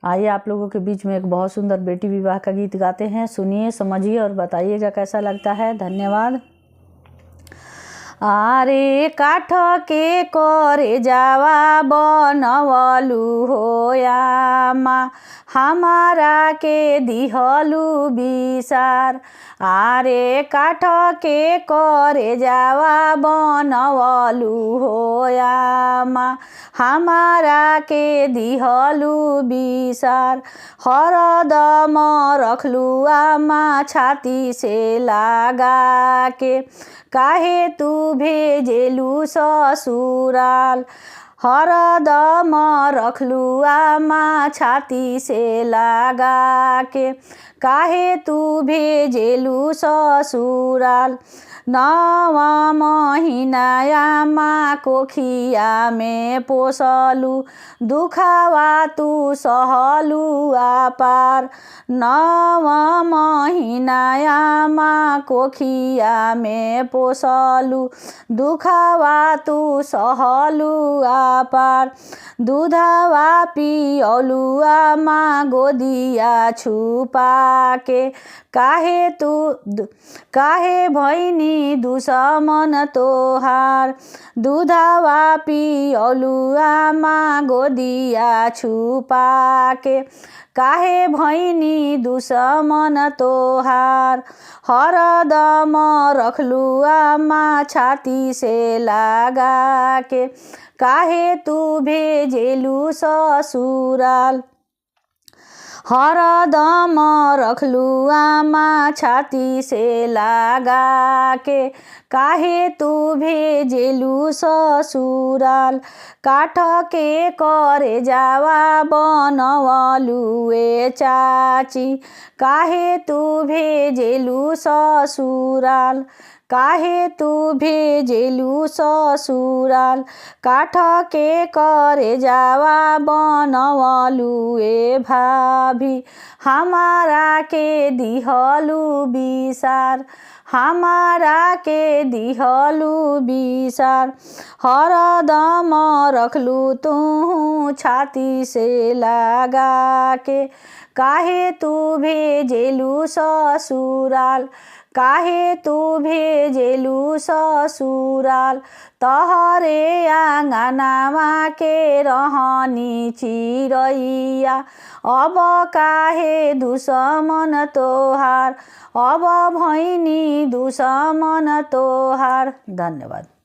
आइए आप लोगों के बीच में एक बहुत सुंदर बेटी विवाह का गीत गाते हैं। सुनिए, समझिए और बताइएगा कैसा लगता है। धन्यवाद। आरे काठ के करे जावा बनवलु हो आमा, हमारा के दिहलु विसार। आरे काठ के करे जावा बनवलु हो आमा, हमारा के दिहलु विसार। हरदम रखलु आमा छाती से लगा के, काहे तू भेजेलु ससुराल। हरदम रखलु आमा छाती से लगा के, काहे तू भेजेलु ससुराल। 9 महीना आमा कोखिया में पोसलु, दुखवा तू सहलु अपार। 9 महीना आमा कोखिया में पोसलु, दुखवा तू सहलु अपार। दूधवा पियलु आमा गोदिया छुपा के, काहे भैनी दुश्मन तोहार। दूधवा पियलु आमा गोदिया छुपा के, काहे भैनी दुश्मन तोहार। हरदम रखलु आमा छाती से लगा के, काहे तू भेजेलु ससुराल। हरदम रखलु आमा छाती से लगा के, काहे तू भेजेलु ससुराल। काठ के करे जावा बनवलु ए चाची, काहे तू भेजेलु ससुराल। काहे तू भेजेलु ससुराल। काठ के करे जावा बनवलु ए भाभी, हमारा के दिहलु विसार। हमारा के दिहलु विसार। हरदम रखलु तू छाती से लगा के, काहे तू भेजेलु ससुराल। काहे तू भेजेलु ससुराल। तहरे आंगनमा के रहनी चिरैया, अब काहे दुश्मन तोहार। अब भैनी दुश्मन तोहार। धन्यवाद।